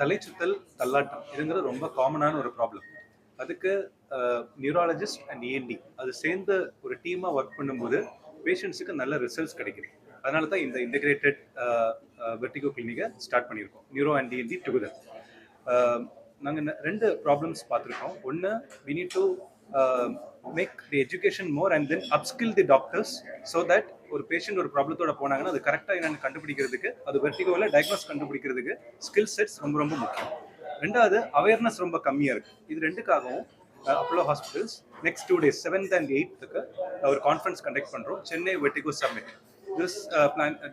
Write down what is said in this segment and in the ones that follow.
தலை சுத்தல் தள்ளாட்டம் இதுங்கிறது ரொம்ப காமனான ஒரு ப்ராப்ளம். அதுக்கு நியூராலஜிஸ்ட் அண்ட் இஎன்டி அது சேர்ந்து ஒரு டீமாக ஒர்க் பண்ணும்போது பேஷண்ட்ஸுக்கு நல்ல ரிசல்ட்ஸ் கிடைக்குது. அதனால தான் இந்த இன்டெகிரேட்டட் வெர்டிகோ கிளினிக்கை ஸ்டார்ட் பண்ணியிருக்கோம், நியூரோ அண்ட் இஎன்டி டுகெதர். நாங்கள் ரெண்டு ப்ராப்ளம்ஸ் பார்த்துருக்கோம். ஒன்று, we need to make the education more and then upskill the doctors so that ஒரு பேஷண்ட் ஒரு ப்ராப்ளத்தோட போனாங்கன்னா அது கரெக்டாக என்னென்னு கண்டுபிடிக்கிறதுக்கு, அது வெர்டிகோவில் டயக்னோஸ் கண்டுபிடிக்கிறதுக்கு ஸ்கில் செட்ஸ் ரொம்ப ரொம்ப முக்கியம். ரெண்டாவது, அவேர்னஸ் ரொம்ப கம்மியாக இருக்குது. இது ரெண்டுக்காகவும் Apollo hospitals next 2 days 7th and 8th ஒரு கான்ஃபரன்ஸ் கண்டக்ட் பண்ணுறோம், Chennai vertigo summit. This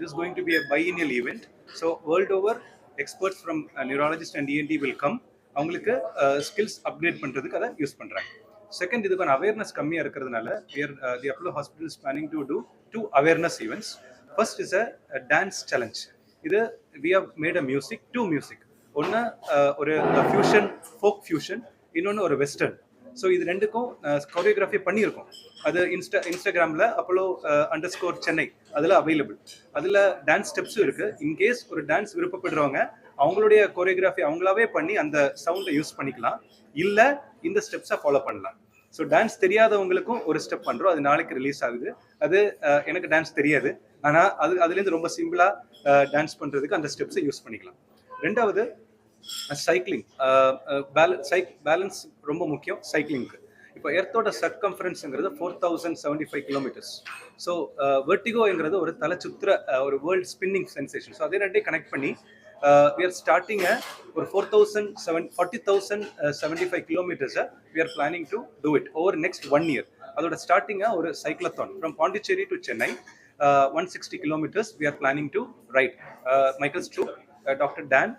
is going to be a biennial event. So world over experts from neurologist and ENT will come. அவங்களுக்கு ஸ்கில்ஸ் அப்கிரேட் பண்ணுறதுக்கு அதை use பண்ணுறாங்க. Second, இதுக்கான awareness கம்மியாக இருக்கிறதுனால the Apollo hospital is planning to do 2 awareness events. First is a dance challenge. இது we have made a music, 2 music. ஒன்று ஒரு ஃபியூஷன், ஃபோக் ஃபியூஷன், இன்னொன்று ஒரு வெஸ்டர்ன். ஸோ இது ரெண்டுக்கும் கோரியோகிராஃபி பண்ணியிருக்கோம். அது இன்ஸ்டாகிராமில் அப்போலோ _ சென்னை அதில் அவைலபிள். அதில் டான்ஸ் ஸ்டெப்ஸும் இருக்குது. இன்கேஸ் ஒரு டான்ஸ் விருப்பப்படுறவங்க அவங்களுடைய கோரியோகிராஃபி அவங்களாவே பண்ணி அந்த சவுண்டை யூஸ் பண்ணிக்கலாம், இல்லை இந்த ஸ்டெப்ஸை ஃபாலோ பண்ணலாம். ஸோ டான்ஸ் தெரியாதவங்களுக்கும் ஒரு ஸ்டெப் பண்ணுறோம், அது நாளைக்கு ரிலீஸ் ஆகுது. அது எனக்கு டான்ஸ் தெரியாது, ஆனால் அதுலேருந்து ரொம்ப சிம்பிளாக டான்ஸ் பண்ணுறதுக்கு அந்த ஸ்டெப்ஸை யூஸ் பண்ணிக்கலாம். ரெண்டாவது, சைக்கிளிங். பேலன்ஸ் ரொம்ப முக்கியம் சைக்கிளிங்க்கு. இப்போ எர்த்தோட சர்க்கம்ஃபரன்ஸுங்கிறது 4075 கிலோமீட்டர்ஸ். ஸோ வெர்டிகோங்கிறது ஒரு தலை சுற்றுற ஒரு வேர்ல்ட் ஸ்பின்னிங் சென்சேஷன். ஸோ அதே ரெண்டையும் கனெக்ட் பண்ணி we are starting ஒரு 40,075 கிலோமீட்டர்ஸை we are planning to do it over next 1 year. அதோட ஸ்டார்டிங்காக ஒரு சைக்ளத்தான் from Pondicherry to Chennai, 160 kilometers we are planning to ride. Michael Stroop, doctor Don,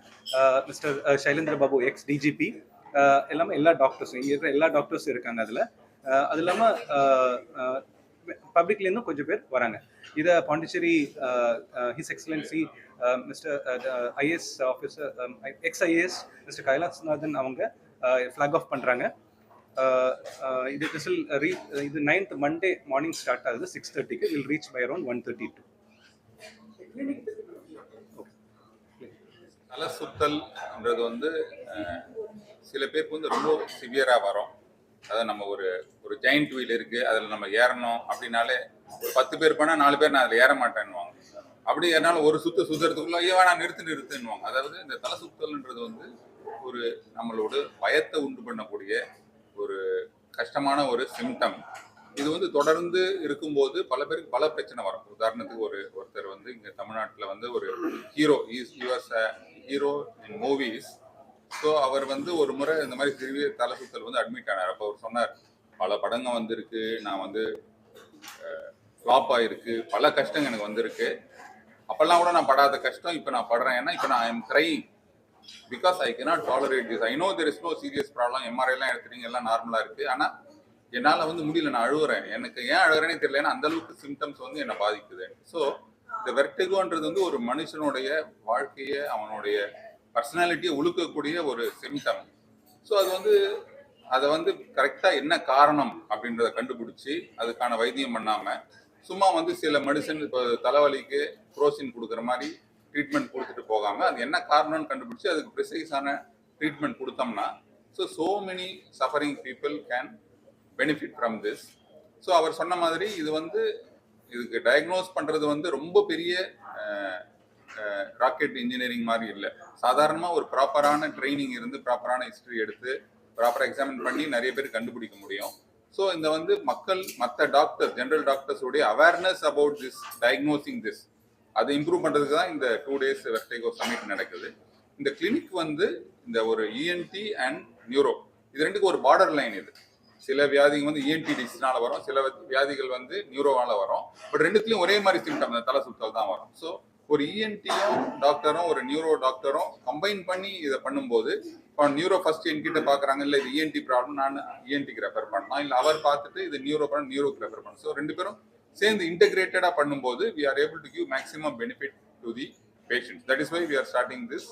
mister Sylendra Babu ex DGP, எல்லாமே எல்லா டாக்டர்ஸும் இங்கே இருக்கிற எல்லா டாக்டர்ஸும் இருக்காங்க அதில். அது இல்லாமல் பப்ளிக்லேருந்தும் கொஞ்சம் பேர் வராங்க. இதை Pondicherry his excellency mister IAS officer, ex IAS mister Kailashnathan அவங்க ஃப்ளாக் ஆஃப் பண்ணுறாங்க. இது 9th மண்டே மார்னிங் ஸ்டார்ட் ஆகுது 6:30க்கு. Will reach by around 1:32. தலை சுத்தல்ன்றது வந்து சில பேருக்கு வந்து ரொம்ப சிவியராக வரும். அதாவது நம்ம ஒரு ஜெயிண்ட் வீல் இருக்குது, அதில் நம்ம ஏறணும் அப்படின்னாலே ஒரு 10 பேர் போனால் 4 பேர் நான் அதில் ஏற மாட்டேன்னுவாங்க. அப்படி ஏறினாலும் ஒரு சுற்றுறதுக்குள்ள ஐயோ நான் நிறுத்துன்னுவாங்க. அதாவது இந்த தலை சுத்தல்ன்றது வந்து ஒரு நம்மளோட பயத்தை உண்டு பண்ணக்கூடிய ஒரு கஷ்டமான ஒரு சிம்டம். இது வந்து தொடர்ந்து இருக்கும்போது பல பேருக்கு பல பிரச்சனை வரும். உதாரணத்துக்கு ஒருத்தர் வந்து இங்கே தமிழ்நாட்டில் வந்து ஒரு hero, hero in movies. So அவர் வந்து ஒரு முறை இந்த மாதிரி சிறிய தலை சுத்தல் வந்து அட்மிட் ஆனார். அப்போ அவர் சொன்னார், பல படங்கள் வந்திருக்கு, நான் வந்து ஃப்ளாப் ஆகிருக்கு, பல கஷ்டங்கள் எனக்கு வந்திருக்கு. அப்போல்லாம் கூட நான் படாத கஷ்டம் இப்போ நான் படுறேன். ஏன்னா இப்போ நான் I am crying because I cannot tolerate this. I know there is no serious problem, எம்ஆர்ஐலாம் எடுத்துட்டீங்க, எல்லாம் நார்மலாக இருக்குது. ஆனால் என்னால் வந்து முடியல, நான் அழுகுறேன். எனக்கு ஏன் அழுகுறேனே தெரியல, ஏன்னா அந்தளவுக்கு சிம்டம்ஸ் வந்து என்னை பாதிக்குது. ஸோ இந்த வெர்டிகோன்றது வந்து ஒரு மனுஷனுடைய வாழ்க்கையை, அவனுடைய பர்சனாலிட்டியை உழுக்கக்கூடிய ஒரு சிம்டம். ஸோ அதை வந்து கரெக்டாக என்ன காரணம் அப்படின்றத கண்டுபிடிச்சி அதுக்கான வைத்தியம் பண்ணாமல் சும்மா வந்து சில மெடிசன், இப்போ தலைவலிக்கு புரோசின் கொடுக்குற மாதிரி ட்ரீட்மெண்ட் கொடுத்துட்டு போகாமல் அது என்ன காரணம்னு கண்டுபிடிச்சி அதுக்கு ப்ரிசைஸான ட்ரீட்மெண்ட் கொடுத்தோம்னா so many suffering people can benefit from this. So அவர் சொன்ன மாதிரி இதுக்கு டயக்னோஸ் பண்ணுறது வந்து ரொம்ப பெரிய ராக்கெட் இன்ஜினியரிங் மாதிரி இல்லை. சாதாரணமாக ஒரு ப்ராப்பரான ட்ரைனிங் இருந்து ப்ராப்பரான ஹிஸ்ட்ரி எடுத்து ப்ராப்பராக எக்ஸாமின் பண்ணி நிறைய பேர் கண்டுபிடிக்க முடியும். ஸோ இந்த வந்து மற்ற டாக்டர்ஸ், ஜென்ரல் டாக்டர்ஸோடைய awareness about this, diagnosing this, அதை இம்ப்ரூவ் பண்ணுறதுக்கு தான் இந்த 2 days வெர்டிகோ சமிட் நடக்குது. இந்த கிளினிக் வந்து இந்த ஒரு இஎன்டி அண்ட் நியூரோ இது ரெண்டுக்கு ஒரு பார்டர் லைன். இது சில வியாதிகள் வந்து இஎன்டி டிசீஸ்னால வரும், சில வியாதிகள் வந்து நியூரோவால வரும். பட் ரெண்டுத்துலையும் ஒரே மாதிரி சிம்டம், அந்த தலை சுத்தல் தான் வரும். ஸோ ஒரு இஎன்டியும் டாக்டரும் ஒரு நியூரோ டாக்டரும் கம்பைன் பண்ணி இதை பண்ணும்போது, இப்போ நியூரோ ஃபர்ஸ்ட் என்கிட்ட பார்க்குறாங்க, இல்லை இது இஎன்டி ப்ராப்ளம், நான் இஎன்டிக்கு ரெஃபர் பண்ணலாம், இல்லை அவர் பார்த்துட்டு இது நியூரோ ப்ராப்ளம், நியூரோக்கு ரெஃபர் பண்ணலாம். ஸோ 2 பேரும் சேர்ந்து இன்டெகிரேட்டடாக பண்ணும்போது we are able to give maximum benefit to the patients. That is why we are starting this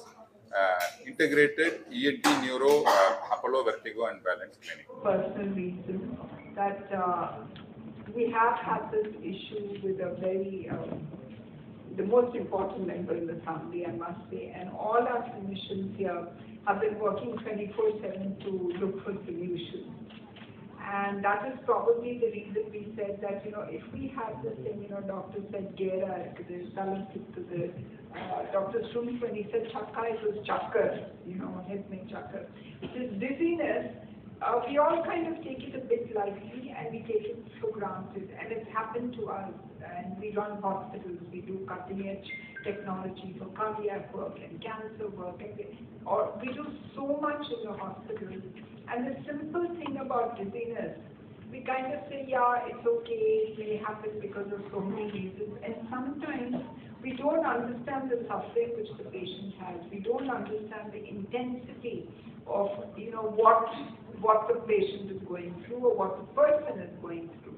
integrated ENT neuro Apollo Vertigo and Balance Clinic. Personal reason that we have had this issue with a very the most important member in the family, I must say, and all our clinicians here have been working 24/7 to look for solutions. And that is probably the reason we said that, if we have this thing, doctor said gera irukkudu, salam sittudu, Dr. Strumpf, when he said chakka, it was chakkar, head mein chakkar. It is dizziness. We all kind of take it a bit lightly and we take it for granted, and it's happened to us. And we run hospitals, we do cutting edge technology for cardiac work and cancer work, and we do so much in the hospital. And the simple thing about dizziness, we kind of say, yeah, it's okay, it may happen because of so many reasons. And sometimes we don't understand the suffering which the patient has. We don't understand the intensity of, what the patient is going through or what the person is going through.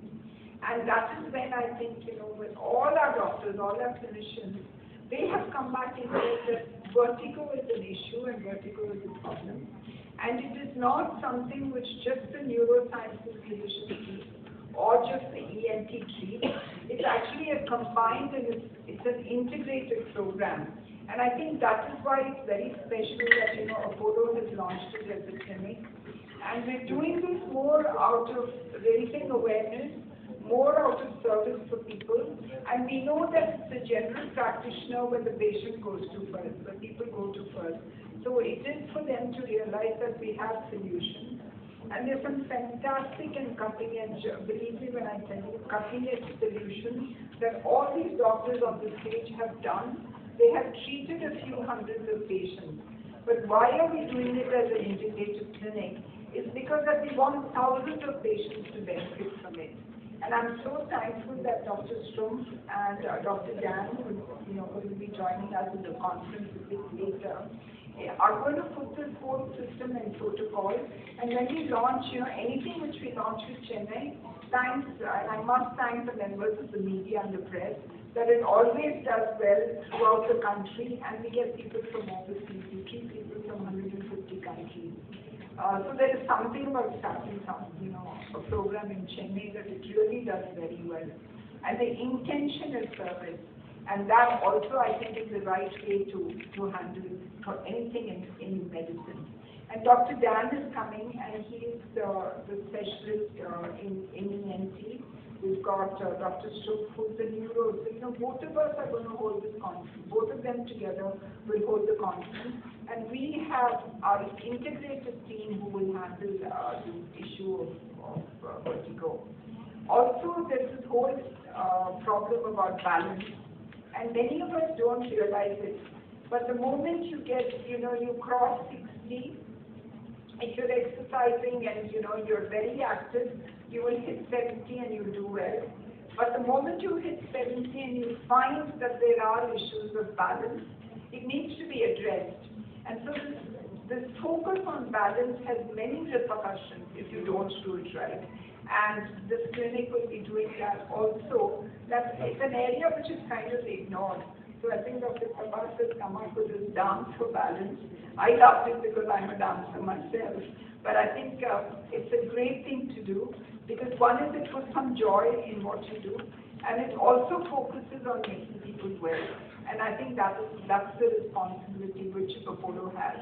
And that is when I think, with all our doctors, all our clinicians, they have come back and said that vertigo is an issue and vertigo is a problem. And it is not something which just the neurosciences clinicians treat or just the ENT treat. It's actually a combined and it's an integrated program. And I think that is why it's very special that, Apollo has launched it as a clinic. And we're doing this more out of raising awareness, more out of service for people. And we know that it's the general practitioner when the patient goes to first, when people go to first. So it is for them to realize that we have solutions. And there's some fantastic and cutting edge, believe me when I tell you, cutting edge solutions that all these doctors on the stage have done. They have treated a few hundreds of patients. But why are we doing it as an integrated clinic? It's because that we want thousands of patients to benefit from it. And I'm so thankful that Dr. Strumpf and Dr. Dan, who will be joining us in the conference a bit later, are going to put this whole system and protocol. And when we launch, anything which we launch with Chennai, thanks, and I must thank the members of the media and the press, that it always does well throughout the country, and we get people from overseas. We keep people from 150 countries. So there is something about starting a program in Chennai that it really does very well. And the intention is service. And that also, I think, is the right way to handle for anything in medicine. And Dr. Dan is coming, and he is the specialist in ENT. We've got Dr. Strumpf, who's the neuro. So, both of us are going to hold this conference. Both of them together will hold the conference. And we have our integrated team who will handle the issue of vertigo. Also, there's this whole problem about balance. And many of us don't realize it. But the moment you get, you cross 60, if you're exercising and, you're very active, you will hit 70 and you do well. But the moment you hit 70 and you find that there are issues of balance, it needs to be addressed. And so this focus on balance has many repercussions if you don't do it right. And this clinic will be doing that also. That it's an area which is kind of ignored. So I think Dr. Prabhas has come up with this dance for balance. I loved it because I'm a dancer myself. But I think it's a great thing to do because one is it puts some joy in what you do, and it also focuses on making people well. And I think that's the responsibility which Apollo has.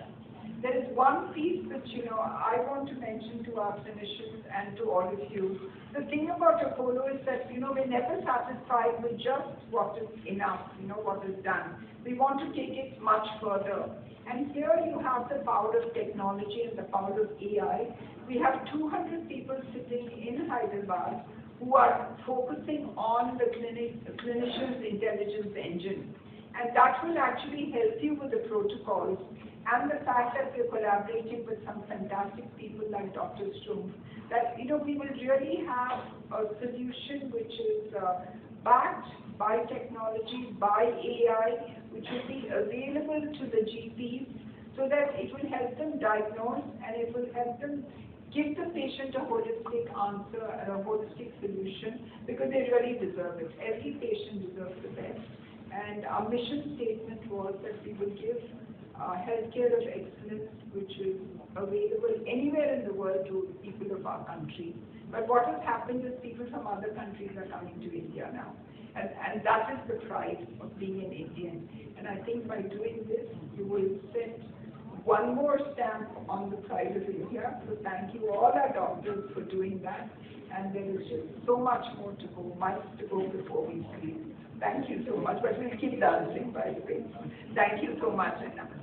There is one piece that, I want to mention to our clinicians and to all of you. The thing about Apollo is that, we're never satisfied with just what is enough, what is done. We want to take it much further. And here you have the power of technology and the power of AI. We have 200 people sitting in Hyderabad who are focusing on the clinician's intelligence engine. And that will actually help you with the protocols. And the fact that we're collaborating with some fantastic people like Dr. Strumpf, that, we will really have a solution which is backed by technology, by AI, which will be available to the GPs so that it will help them diagnose and it will help them give the patient a holistic answer and a holistic solution because they really deserve it. Every patient deserves the best. And our mission statement was that we will give healthcare of excellence, which is available anywhere in the world to people of our country. But what has happened is people from other countries are coming to India now. And that is the pride of being an Indian. And I think by doing this, you will set one more stamp on the pride of India. So thank you all our doctors for doing that. And there is just so much more to go, miles to go before we sleep. Thank you so much, but we'll keep dancing, by the way. Thank you so much, and namaste.